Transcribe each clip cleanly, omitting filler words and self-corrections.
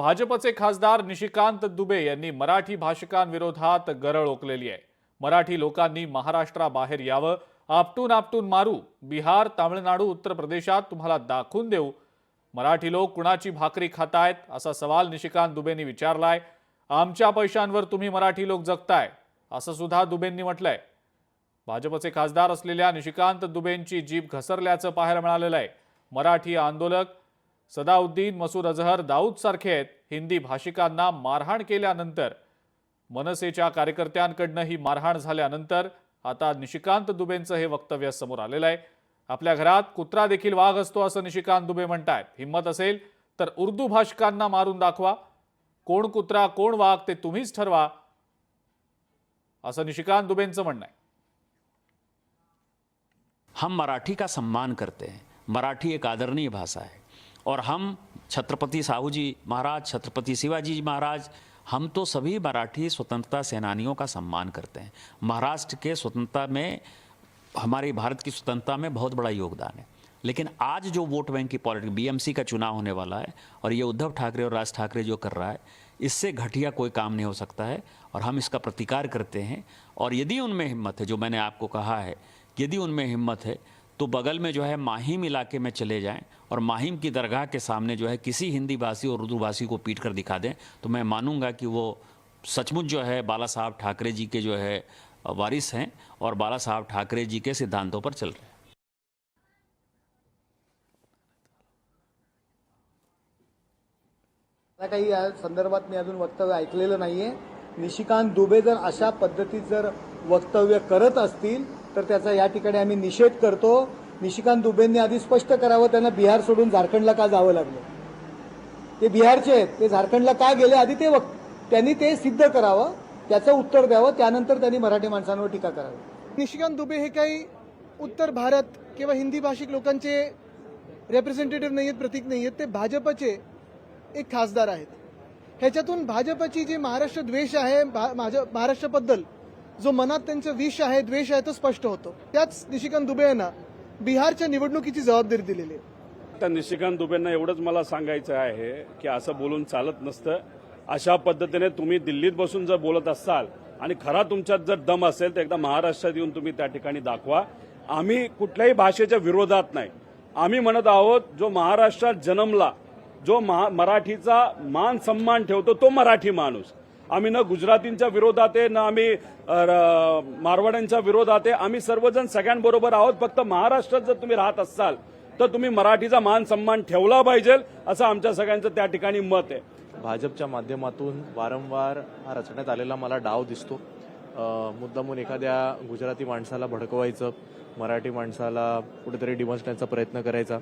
भाजपचे खासदार निशिकांत दुबे यांनी मराठी भाषिकांविरोधात गरळ ओकलेली आहे। मराठी लोकांनी महाराष्ट्राबाहेर यावं, आपटून आपटून मारू, बिहार, तामिळनाडू, उत्तर प्रदेशात तुम्हाला दाखवून देऊ, मराठी लोक कुणाची भाकरी खातायत असा सवाल निशिकांत दुबेंनी विचारलाय। आमच्या पैशांवर तुम्ही मराठी लोक जगताय असं सुद्धा दुबेंनी म्हटलंय। भाजपचे खासदार असलेल्या निशिकांत दुबेंची जीभ घसरल्याचं पाहायला मिळालेलं आहे। मराठी आंदोलक सदाउद्दीन, मसूद अजहर, दाऊद सारखे हिंदी भाषिकांना मारहाण केल्यानंतर, मनसेच्या कार्यकर्त्यांकडनं ही मारहाण झाल्यानंतर आता निशिकांत दुबेंचं हे वक्तव्य समोर आलेलं आहे। आपल्या घरात कुत्रा देखील वाघ असतो असं निशिकांत दुबे म्हणतायत। हिम्मत असेल तर उर्दू भाषिकांना मारून दाखवा, कोण कुत्रा कोण वाघ ते तुम्हीच ठरवा असं निशिकांत दुबेंचं म्हणणं आहे। हम मराठी का सम्मान करते हैं। मराठी एक आदरणीय भाषा है और हम छत्रपति साहू जी महाराज, छत्रपति शिवाजी जी महाराज, हम तो सभी मराठी स्वतंत्रता सेनानियों का सम्मान करते हैं। महाराष्ट्र के स्वतंत्रता में, हमारी भारत की स्वतंत्रता में बहुत बड़ा योगदान है। लेकिन आज जो वोट बैंक की पॉलिटिक्स, बीएमसी का चुनाव होने वाला है और ये उद्धव ठाकरे और राज ठाकरे जो कर रहा है, इससे घटिया कोई काम नहीं हो सकता है और हम इसका प्रतिकार करते हैं। और यदि उनमें हिम्मत है, जो मैंने आपको कहा है, यदि उनमें हिम्मत है तो बगल में जो है माहिम इलाके में चले जाएं और माहिम की दरगाह के सामने जो है किसी हिंदी भाषी और उर्दू भाषी को पीट कर दिखा दें, तो मैं मानूंगा कि वो सचमुच जो है बाला साहब ठाकरे जी के जो है वारिस हैं और बाला साहब ठाकरे जी के सिद्धांतों पर चल रहे हैं। काही या संदर्भात मी अजून वक्तव्य ऐकलेलं नाहीये। निशिकांत दुबे जर अशा पद्धतीत जर वक्तव्य करत असतील तर त्याचा या ठिकाणी आम्ही निषेध करतो। निशिकांत दुबेंनी आधी स्पष्ट करावं, त्यांना बिहार सोडून झारखंडला का जावं लागलं, ते बिहारचे आहेत, ते झारखंडला का गेले, आधी त्यांनी ते सिद्ध करावं, त्याचं उत्तर द्यावं, त्यानंतर त्यांनी मराठी माणसांवर टीका करावी। निशिकांत दुबे हे काही उत्तर भारत किंवा हिंदी भाषिक लोकांचे रिप्रेझेंटेटिव्ह नाही आहेत, प्रतीक नाही आहेत, ते भाजपचे एक खासदार आहेत। ह्याच्यातून भाजपची जी महाराष्ट्र द्वेष आहे, महाराष्ट्राबद्दल जो मनात त्यांचं विष आहे, द्वेष आहे, तो स्पष्ट होतो। त्याच निशिकांत दुबे यांना बिहारच्या निवडणुकीची जबाबदारी दिलेली आहे। तर निशिकांत दुबेंना एवढंच मला सांगायचं आहे की असं बोलून चालत नसतं। अशा पद्धतीने तुम्ही दिल्लीत बसून जर बोलत असाल आणि खरा तुमच्यात जर दम असेल तर एकदा महाराष्ट्रात येऊन तुम्ही त्या ठिकाणी दाखवा। आम्ही कुठल्याही भाषेच्या विरोधात नाही। आम्ही म्हणत आहोत, जो महाराष्ट्रात जन्मला, जो मराठीचा मान सन्मान ठेवतो तो मराठी माणूस। आम्ही न गुजरातींच्या विरोधात आहे, न आम्ही मारवाड्यांच्या विरोधात आहे। आम्ही सर्वजण सगळ्यांबरोबर आहोत। फक्त महाराष्ट्रात जर तुम्ही राहत असाल तर तुम्ही मराठीचा मान सन्मान ठेवला पाहिजे, असं आमच्या सगळ्यांचं त्या ठिकाणी मत आहे। भाजपच्या माध्यमातून वारंवार हा रचण्यात आलेला मला डाव दिसतो। मुद्दामून एखाद्या गुजराती माणसाला भडकवायचं, मराठी माणसाला कुठेतरी डिवचण्याचा प्रयत्न करायचा,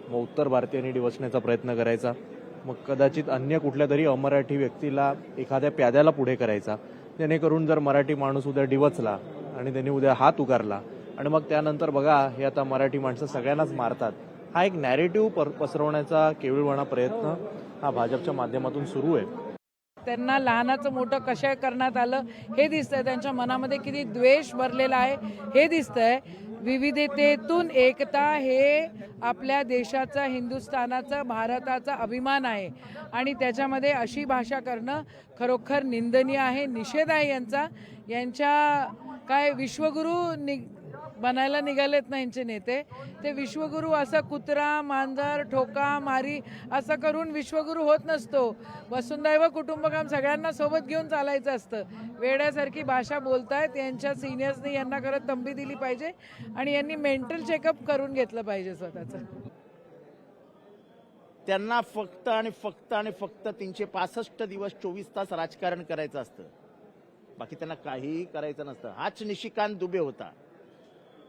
मग उत्तर भारतीयांनी डिवचण्याचा प्रयत्न करायचा, मग कदाचित अन्य कुठल्या तरी अमराठी व्यक्तीला, एखाद्या प्याद्याला पुढे करायचा, जेणेकरून जर मराठी माणूस उद्या डिवचला आणि त्यांनी उद्या हात उगारला आणि मग त्यानंतर बघा हे आता मराठी माणसं सगळ्यांनाच मारतात, हा एक नॅरेटिव्ह पसरवण्याचा केविलवाणा प्रयत्न हा भाजपच्या माध्यमातून सुरू आहे। त्यांना लहानाचं मोठं कशा करण्यात आलं हे दिसतंय, त्यांच्या मनामध्ये किती द्वेष भरलेला आहे हे दिसतंय। विविधतेतून एकता हे आपल्या देशाचा, हिंदुस्थानाचा, भारताचा अभिमान आहे आणि त्याच्यामध्ये अशी भाषा करणं खरोखर निंदनीय आहे, निषेध आहे यांच्या काय विश्वगुरू बनायला निघालेत ना यांचे नेते, ते विश्वगुरू असं कुत्रा, मांजर, ठोका, मारी असं करून विश्वगुरू होत नसतो। वसुंधैव कुटुंबकम सगळ्यांना सोबत घेऊन चालायचं असतं। वेड्यासारखी भाषा बोलतायत, यांच्या सिनियर्सनी यांना खरं तंबी दिली पाहिजे आणि यांनी मेंटल चेकअप करून घेतलं पाहिजे स्वतःचं। त्यांना फक्त आणि फक्त आणि फक्त 365 दिवस 24 तास राजकारण करायचं असतं, बाकी त्यांना काहीही करायचं नसतं। हाच निशिकांत दुबे होता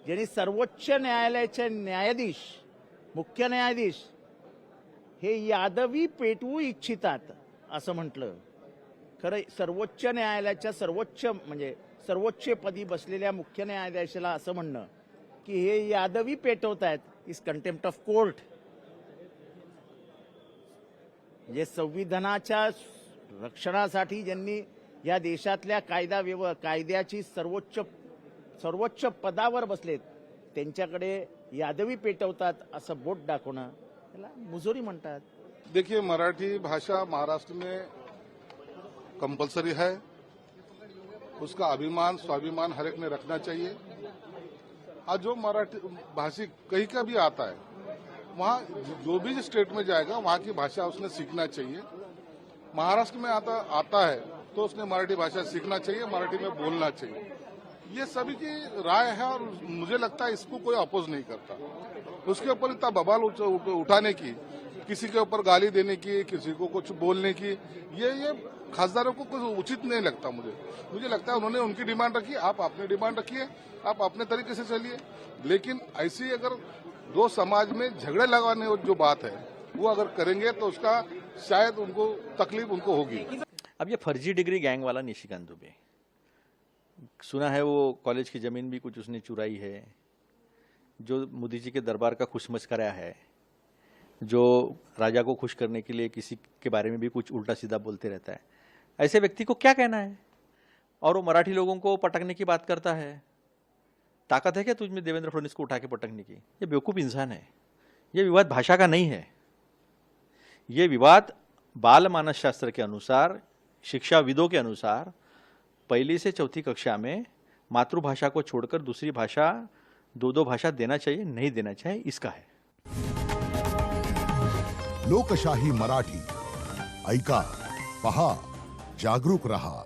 ज्यांनी सर्वोच्च न्यायालयाचे न्यायाधीश, मुख्य न्यायाधीश हे यादवी पेटवू इच्छितात असं म्हटलं। खरं सर्वोच्च न्यायालयाच्या सर्वोच्च पदी बसलेल्या मुख्य न्यायाधीशाला असं म्हणणं की हे यादवी पेटवतायत इज कंटेम्प्ट ऑफ कोर्ट। म्हणजे संविधानाच्या रक्षणासाठी ज्यांनी या देशातल्या कायद्याची सर्वोच्च पदावर बसलेत त्यांच्याकडे यादवी पेटवतात असं बोट दाखवणं, त्याला मुजोरी म्हणतात। देखिए, मराठी भाषा महाराष्ट्र में कंपलसरी है। उसका अभिमान स्वाभिमान हर एक ने रखना चाहिए। और जो मराठी भाषी कहीं का भी आता है, वहाँ जो भी स्टेट में जाएगा वहाँ की भाषा उसने सीखना चाहिए। महाराष्ट्र में आता है तो उसने मराठी भाषा सीखना चाहिए, मराठी में बोलना चाहिए। ये सभी की राय है और मुझे लगता है इसको कोई अपोज नहीं करता। उसके ऊपर इतना बवाल उठाने की, किसी के ऊपर गाली देने की, किसी को कुछ बोलने की, ये खासदारों को कुछ उचित नहीं लगता। मुझे लगता है उन्होंने उनकी डिमांड रखी, आप अपनी डिमांड रखिए, आप अपने तरीके से चलिए। लेकिन ऐसी अगर दो समाज में झगड़े लगाने जो बात है वो अगर करेंगे तो उसका शायद उनको तकलीफ उनको होगी। अब ये फर्जी डिग्री गैंग वाला निशिकांत दुबे, सुना है वो कॉलेज की जमीन भी कुछ उसने चुराई है, जो मोदी जी के दरबार का खुशमच कराया है, जो राजा को खुश करने के लिए किसी के बारे में भी कुछ उल्टा सीधा बोलते रहता है। ऐसे व्यक्ति को क्या कहना है? और वो मराठी लोगों को पटकने की बात करता है। ताकत है क्या तुझ में देवेंद्र फडणवीस को उठा के पटकने की? ये बेवकूफ़ इंसान है। ये विवाद भाषा का नहीं है। ये विवाद बाल मानस शास्त्र के अनुसार, शिक्षाविदों के अनुसार, पहली से चौथी कक्षा में मातृभाषा को छोड़कर दूसरी भाषा, दो भाषा देना चाहिए, नहीं देना चाहिए, इसका है। लोकशाही मराठी ऐका, पहा, जागरूक रहा।